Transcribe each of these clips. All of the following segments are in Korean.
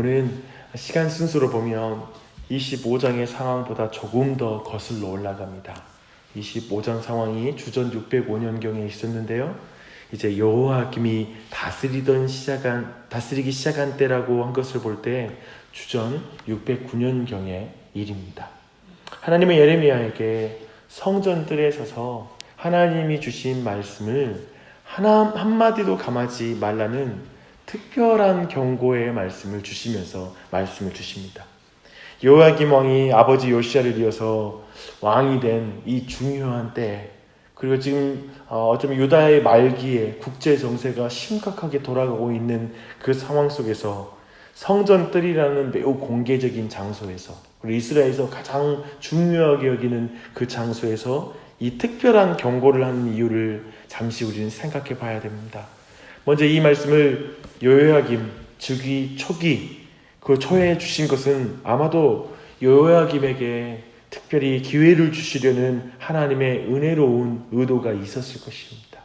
본문은 시간 순서로 보면 25장의 상황보다 조금 더 거슬러 올라갑니다. 25장 상황이 주전 605년경에 있었는데요. 이제 여호야김이 다스리기 시작한 때라고 한 것을 볼 때 주전 609년경의 일입니다. 하나님은 예레미야에게 성전뜰에 서서 하나님이 주신 말씀을 한마디도 감하지 말라는 특별한 경고의 말씀을 주시면서 말씀을 주십니다. 여호야김 왕이 아버지 요시야를 이어서 왕이 된 이 중요한 때, 그리고 지금 어쩌면 유다의 말기에 국제 정세가 심각하게 돌아가고 있는 그 상황 속에서 성전뜰이라는 매우 공개적인 장소에서, 그리고 이스라엘에서 가장 중요하게 여기는 그 장소에서 이 특별한 경고를 하는 이유를 잠시 우리는 생각해 봐야 됩니다. 먼저 이 말씀을 여호야김 즉위 초기 그 초에 주신 것은 아마도 여호야김에게 특별히 기회를 주시려는 하나님의 은혜로운 의도가 있었을 것입니다.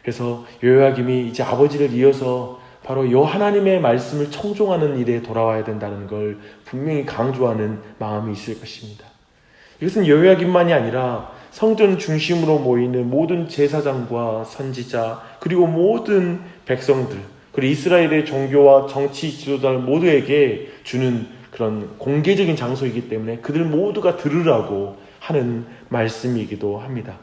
그래서 여호야김이 이제 아버지를 이어서 바로 요 하나님의 말씀을 청종하는 일에 돌아와야 된다는 걸 분명히 강조하는 마음이 있을 것입니다. 이것은 여호야김만이 아니라 성전 중심으로 모이는 모든 제사장과 선지자, 그리고 모든 백성들, 그리고 이스라엘의 종교와 정치 지도자들 모두에게 주는 그런 공개적인 장소이기 때문에 그들 모두가 들으라고 하는 말씀이기도 합니다.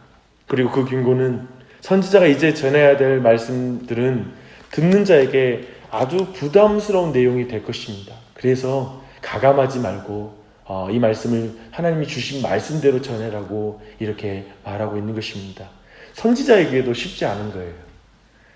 그리고 그 경고는 선지자가 이제 전해야 될 말씀들은 듣는 자에게 아주 부담스러운 내용이 될 것입니다. 그래서 가감하지 말고 이 말씀을 하나님이 주신 말씀대로 전해라고 이렇게 말하고 있는 것입니다. 선지자에게도 쉽지 않은 거예요.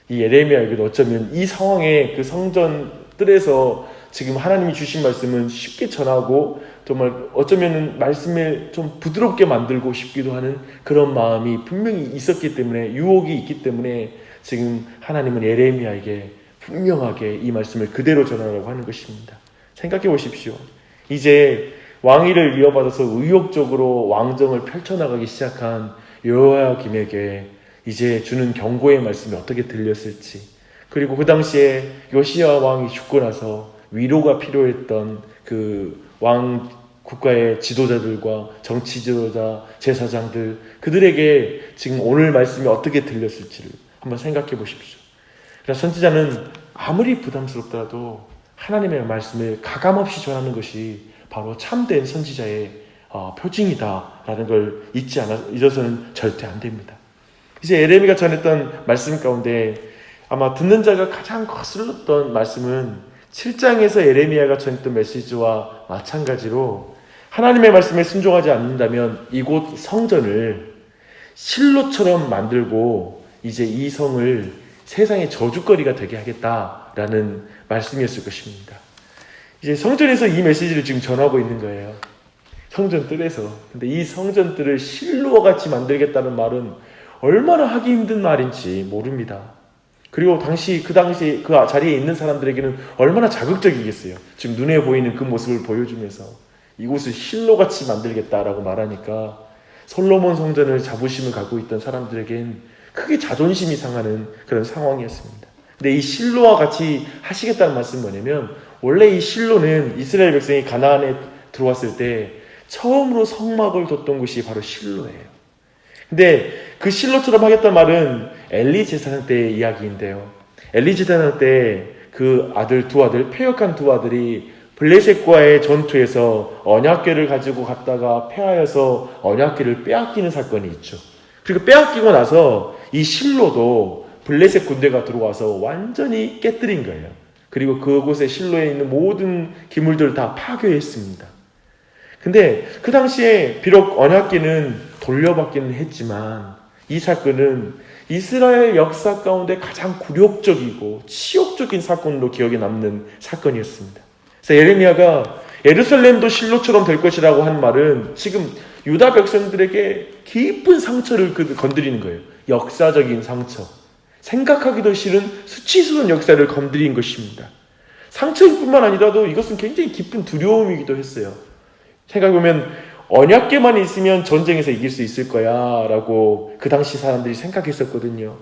이 예레미야에게도 어쩌면 이 상황에 그 성전 뜰에서 지금 하나님이 주신 말씀은 쉽게 전하고 정말 어쩌면 말씀을 좀 부드럽게 만들고 싶기도 하는 그런 마음이 분명히 있었기 때문에, 유혹이 있기 때문에 지금 하나님은 예레미야에게 분명하게 이 말씀을 그대로 전하라고 하는 것입니다. 생각해 보십시오. 이제 왕위를 이어받아서 의욕적으로 왕정을 펼쳐나가기 시작한 여호야김에게 이제 주는 경고의 말씀이 어떻게 들렸을지, 그리고 그 당시에 요시야 왕이 죽고 나서 위로가 필요했던 그 왕 국가의 지도자들과 정치 지도자, 제사장들, 그들에게 지금 오늘 말씀이 어떻게 들렸을지를 한번 생각해 보십시오. 그러나 선지자는 아무리 부담스럽더라도 하나님의 말씀을 가감없이 전하는 것이 바로 참된 선지자의 표징이다라는 걸 잊어서는 절대 안 됩니다. 이제 예레미야가 전했던 말씀 가운데 아마 듣는 자가 가장 거슬렀던 말씀은 7장에서 예레미야가 전했던 메시지와 마찬가지로 하나님의 말씀에 순종하지 않는다면 이곳 성전을 실로처럼 만들고 이제 이 성을 세상의 저주거리가 되게 하겠다라는 말씀이었을 것입니다. 이제 성전에서 이 메시지를 지금 전하고 있는 거예요. 성전뜰에서. 근데 이 성전뜰을 실로와 같이 만들겠다는 말은 얼마나 하기 힘든 말인지 모릅니다. 그리고 그 당시 그 자리에 있는 사람들에게는 얼마나 자극적이겠어요. 지금 눈에 보이는 그 모습을 보여주면서 이곳을 실로같이 만들겠다라고 말하니까 솔로몬 성전을 자부심을 갖고 있던 사람들에겐 크게 자존심이 상하는 그런 상황이었습니다. 근데 이 실로와 같이 하시겠다는 말씀은 뭐냐면, 원래 이 실로는 이스라엘 백성이 가나안에 들어왔을 때 처음으로 성막을 뒀던 곳이 바로 실로예요. 근데 그 실로처럼 하겠다는 말은 엘리 제사장 때의 이야기인데요. 엘리 제사장 때 그 두 아들, 패역한 두 아들이 블레셋과의 전투에서 언약궤를 가지고 갔다가 패하여서 언약궤를 빼앗기는 사건이 있죠. 그리고 빼앗기고 나서 이 실로도 블레셋 군대가 들어와서 완전히 깨뜨린 거예요. 그리고 그곳에 실로에 있는 모든 기물들을 다 파괴했습니다. 근데 그 당시에 비록 언약궤는 돌려받기는 했지만 이 사건은 이스라엘 역사 가운데 가장 굴욕적이고 치욕적인 사건으로 기억에 남는 사건이었습니다. 그래서 예레미야가 예루살렘도 실로처럼 될 것이라고 한 말은 지금 유다 백성들에게 깊은 상처를 건드리는 거예요. 역사적인 상처. 생각하기도 싫은 수치스러운 역사를 건드린 것입니다. 상처일 뿐만 아니라도 이것은 굉장히 깊은 두려움이기도 했어요. 생각해보면 언약궤만 있으면 전쟁에서 이길 수 있을 거야 라고 그 당시 사람들이 생각했었거든요.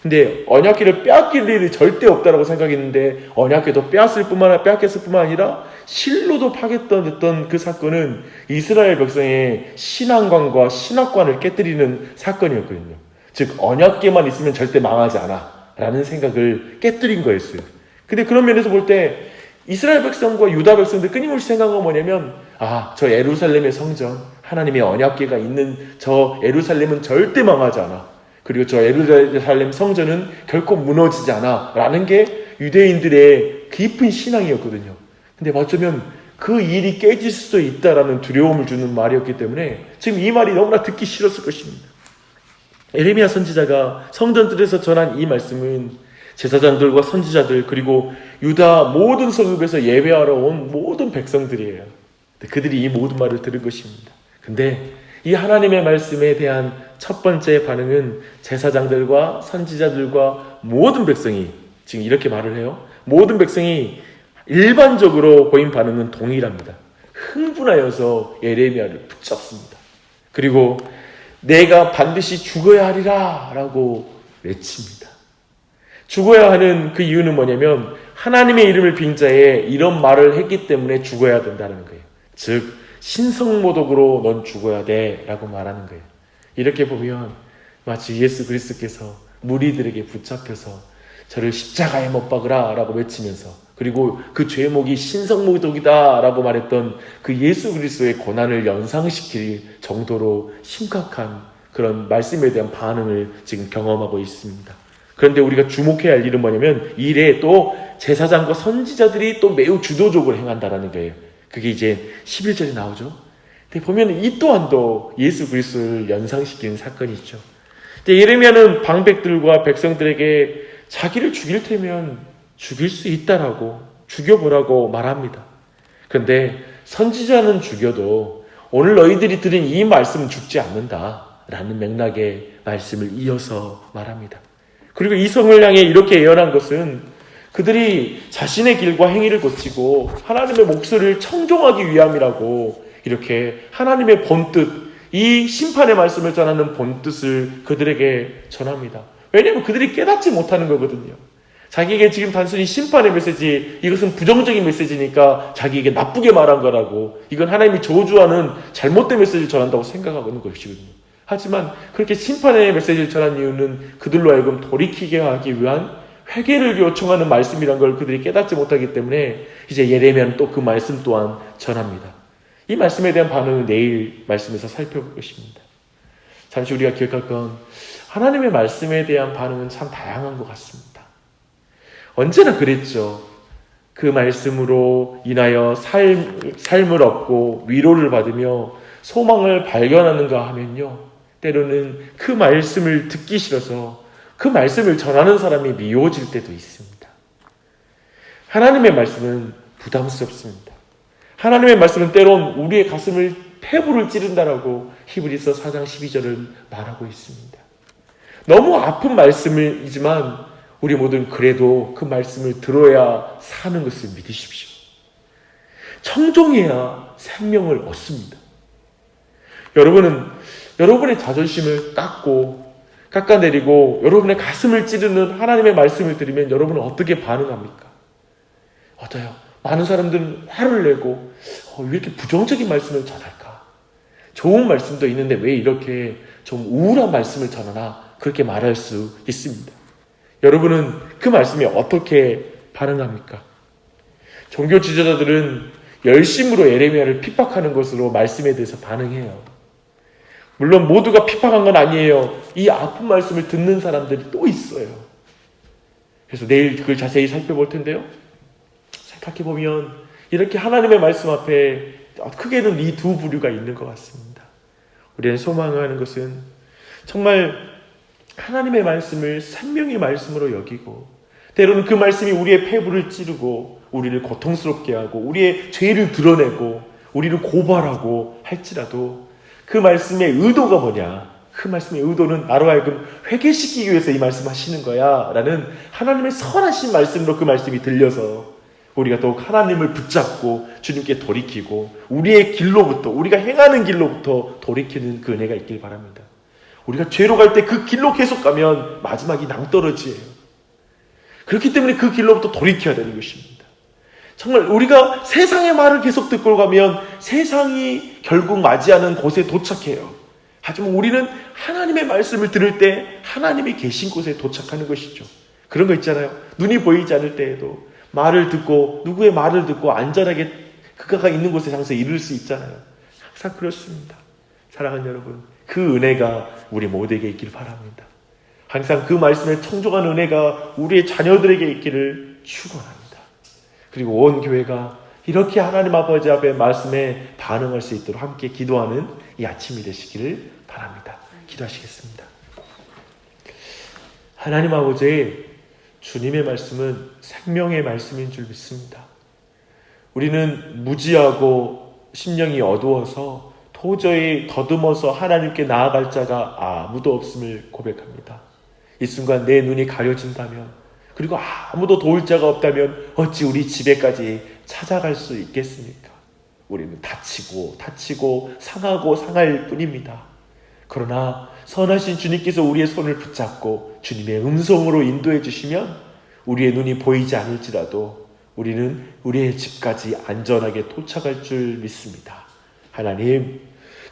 근데 언약궤를 빼앗길 일이 절대 없다라고 생각했는데 언약궤도 빼앗겼을 뿐만 아니라 실로도 파괴됐던 그 사건은 이스라엘 백성의 신앙관과 신학관을 깨뜨리는 사건이었거든요. 즉 언약궤만 있으면 절대 망하지 않아 라는 생각을 깨뜨린 거였어요. 근데 그런 면에서 볼 때 이스라엘 백성과 유다 백성들 끊임없이 생각한 건 뭐냐면 저 예루살렘의 성전, 하나님의 언약궤가 있는 저 예루살렘은 절대 망하지 않아. 그리고 저 예루살렘 성전은 결코 무너지지 않아 라는 게 유대인들의 깊은 신앙이었거든요. 근데 어쩌면 그 일이 깨질 수도 있다라는 두려움을 주는 말이었기 때문에 지금 이 말이 너무나 듣기 싫었을 것입니다. 예레미야 선지자가 성전들에서 전한 이 말씀은 제사장들과 선지자들 그리고 유다 모든 성읍에서 예배하러 온 모든 백성들이에요. 그들이 이 모든 말을 들은 것입니다. 근데 이 하나님의 말씀에 대한 첫 번째 반응은 제사장들과 선지자들과 모든 백성이 지금 이렇게 말을 해요. 모든 백성이 일반적으로 보인 반응은 동일합니다. 흥분하여서 예레미야를 붙잡습니다. 그리고 내가 반드시 죽어야 하리라 라고 외칩니다. 죽어야 하는 그 이유는 뭐냐면 하나님의 이름을 빙자해 이런 말을 했기 때문에 죽어야 된다는 거예요. 즉 신성모독으로 넌 죽어야 돼 라고 말하는 거예요. 이렇게 보면 마치 예수 그리스도께서 무리들에게 붙잡혀서 저를 십자가에 못 박으라 라고 외치면서 그리고 그 죄목이 신성모독이다 라고 말했던 그 예수 그리스도의 고난을 연상시킬 정도로 심각한 그런 말씀에 대한 반응을 지금 경험하고 있습니다. 그런데 우리가 주목해야 할 일은 뭐냐면 이 일에 또 제사장과 선지자들이 또 매우 주도적으로 행한다라는 거예요. 그게 이제 11절에 나오죠. 근데 보면 이 또한도 예수 그리스도를 연상시키는 사건이죠. 근데 예레미야는 방백들과 백성들에게 자기를 죽일 테면 죽일 수 있다라고 죽여보라고 말합니다. 그런데 선지자는 죽여도 오늘 너희들이 들은 이 말씀은 죽지 않는다라는 맥락의 말씀을 이어서 말합니다. 그리고 이 성을 향해 이렇게 예언한 것은 그들이 자신의 길과 행위를 고치고 하나님의 목소리를 청종하기 위함이라고 이렇게 하나님의 본뜻, 이 심판의 말씀을 전하는 본뜻을 그들에게 전합니다. 왜냐하면 그들이 깨닫지 못하는 거거든요. 자기에게 지금 단순히 심판의 메시지, 이것은 부정적인 메시지니까 자기에게 나쁘게 말한 거라고, 이건 하나님이 저주하는 잘못된 메시지를 전한다고 생각하고 있는 것이거든요. 하지만 그렇게 심판의 메시지를 전한 이유는 그들로 하여금 돌이키게 하기 위한 회개를 요청하는 말씀이란 걸 그들이 깨닫지 못하기 때문에 이제 예레미야는 또 그 말씀 또한 전합니다. 이 말씀에 대한 반응은 내일 말씀에서 살펴볼 것입니다. 잠시 우리가 기억할 건 하나님의 말씀에 대한 반응은 참 다양한 것 같습니다. 언제나 그랬죠. 그 말씀으로 인하여 삶을 얻고 위로를 받으며 소망을 발견하는가 하면요, 때로는 그 말씀을 듣기 싫어서 그 말씀을 전하는 사람이 미워질 때도 있습니다. 하나님의 말씀은 부담스럽습니다. 하나님의 말씀은 때론 우리의 가슴을 폐부를 찌른다라고 히브리서 4장 12절을 말하고 있습니다. 너무 아픈 말씀이지만 우리 모두는 그래도 그 말씀을 들어야 사는 것을 믿으십시오. 청종해야 생명을 얻습니다. 여러분은 여러분의 자존심을 깎아내리고 여러분의 가슴을 찌르는 하나님의 말씀을 들으면 여러분은 어떻게 반응합니까? 어때요? 많은 사람들은 화를 내고 왜 이렇게 부정적인 말씀을 전할까? 좋은 말씀도 있는데 왜 이렇게 좀 우울한 말씀을 전하나? 그렇게 말할 수 있습니다. 여러분은 그 말씀에 어떻게 반응합니까? 종교 지도자들은 열심으로 예레미야를 핍박하는 것으로 말씀에 대해서 반응해요. 물론 모두가 핍박한 건 아니에요. 이 아픈 말씀을 듣는 사람들이 또 있어요. 그래서 내일 그걸 자세히 살펴볼 텐데요. 생각해보면 이렇게 하나님의 말씀 앞에 크게는 이 두 부류가 있는 것 같습니다. 우리는 소망하는 것은 정말 하나님의 말씀을 생명의 말씀으로 여기고 때로는 그 말씀이 우리의 폐부를 찌르고 우리를 고통스럽게 하고 우리의 죄를 드러내고 우리를 고발하고 할지라도 그 말씀의 의도가 뭐냐? 그 말씀의 의도는 나로 하여금 회개시키기 위해서 이 말씀 하시는 거야 라는 하나님의 선하신 말씀으로 그 말씀이 들려서 우리가 더욱 하나님을 붙잡고 주님께 돌이키고 우리의 길로부터, 우리가 행하는 길로부터 돌이키는 그 은혜가 있길 바랍니다. 우리가 죄로 갈 때 그 길로 계속 가면 마지막이 낭떠러지예요. 그렇기 때문에 그 길로부터 돌이켜야 되는 것입니다. 정말 우리가 세상의 말을 계속 듣고 가면 세상이 결국 맞이하는 곳에 도착해요. 하지만 우리는 하나님의 말씀을 들을 때 하나님이 계신 곳에 도착하는 것이죠. 그런 거 있잖아요. 눈이 보이지 않을 때에도 말을 듣고 누구의 말을 듣고 안전하게 그가 있는 곳에 항상 이룰 수 있잖아요. 항상 그렇습니다. 사랑하는 여러분, 그 은혜가 우리 모두에게 있기를 바랍니다. 항상 그 말씀에 청종한 은혜가 우리의 자녀들에게 있기를 축원합니다. 그리고 온 교회가 이렇게 하나님 아버지 앞에 말씀에 반응할 수 있도록 함께 기도하는 이 아침이 되시기를 바랍니다. 기도하시겠습니다. 하나님 아버지, 주님의 말씀은 생명의 말씀인 줄 믿습니다. 우리는 무지하고 심령이 어두워서 도저히 더듬어서 하나님께 나아갈 자가 아무도 없음을 고백합니다. 이 순간 내 눈이 가려진다면, 그리고 아무도 도울 자가 없다면 어찌 우리 집에까지 찾아갈 수 있겠습니까? 우리는 다치고 상하고 상할 뿐입니다. 그러나 선하신 주님께서 우리의 손을 붙잡고 주님의 음성으로 인도해 주시면 우리의 눈이 보이지 않을지라도 우리는 우리의 집까지 안전하게 도착할 줄 믿습니다. 하나님,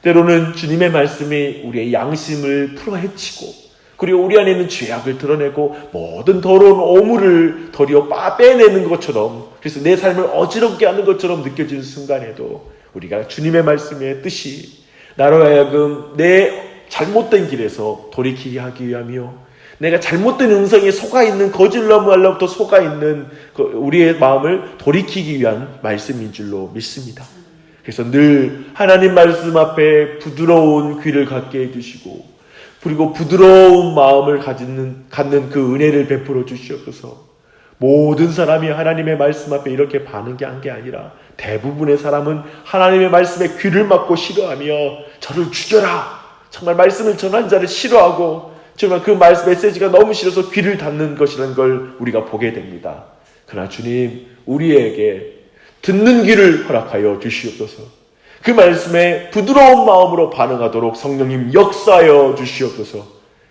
때로는 주님의 말씀이 우리의 양심을 풀어헤치고 그리고 우리 안에 있는 죄악을 드러내고 모든 더러운 오물을 도리어 빼내는 것처럼, 그래서 내 삶을 어지럽게 하는 것처럼 느껴지는 순간에도 우리가 주님의 말씀의 뜻이 나로 하여금 내 잘못된 길에서 돌이키게 하기 위함이요, 내가 잘못된 음성에 속아있는 거짓말로부터 속아있는 우리의 마음을 돌이키기 위한 말씀인 줄로 믿습니다. 그래서 늘 하나님 말씀 앞에 부드러운 귀를 갖게 해주시고 그리고 부드러운 마음을 갖는 그 은혜를 베풀어 주시옵소서. 모든 사람이 하나님의 말씀 앞에 이렇게 반응한 게 아니라 대부분의 사람은 하나님의 말씀에 귀를 막고 싫어하며 저를 죽여라, 정말 말씀을 전한 자를 싫어하고 정말 그 말씀 메시지가 너무 싫어서 귀를 닫는 것이라는 걸 우리가 보게 됩니다. 그러나 주님, 우리에게 듣는 귀를 허락하여 주시옵소서. 그 말씀에 부드러운 마음으로 반응하도록 성령님 역사하여 주시옵소서.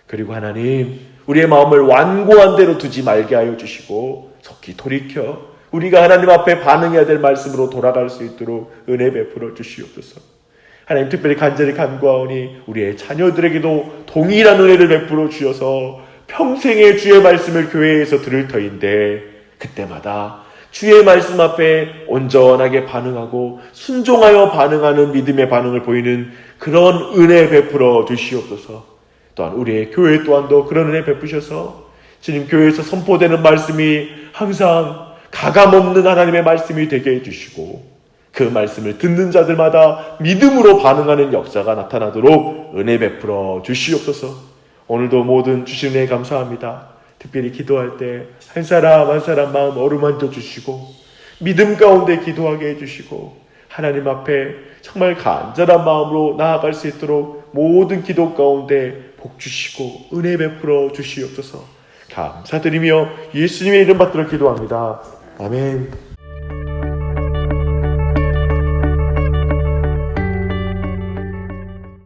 그리고 하나님, 우리의 마음을 완고한 대로 두지 말게 하여 주시고 속히 돌이켜 우리가 하나님 앞에 반응해야 될 말씀으로 돌아갈 수 있도록 은혜 베풀어 주시옵소서. 하나님, 특별히 간절히 간구하오니 우리의 자녀들에게도 동일한 은혜를 베풀어 주셔서 평생의 주의 말씀을 교회에서 들을 터인데 그때마다 주의 말씀 앞에 온전하게 반응하고 순종하여 반응하는 믿음의 반응을 보이는 그런 은혜 베풀어 주시옵소서. 또한 우리의 교회 또한도 그런 은혜 베푸셔서 주님 교회에서 선포되는 말씀이 항상 가감없는 하나님의 말씀이 되게 해주시고 그 말씀을 듣는 자들마다 믿음으로 반응하는 역사가 나타나도록 은혜 베풀어 주시옵소서. 오늘도 모든 주신 은혜 감사합니다. 특별히 기도할 때 한 사람 한 사람 마음 어루만져 주시고 믿음 가운데 기도하게 해주시고 하나님 앞에 정말 간절한 마음으로 나아갈 수 있도록 모든 기도 가운데 복 주시고 은혜 베풀어 주시옵소서. 감사드리며 예수님의 이름 받들어 기도합니다. 아멘.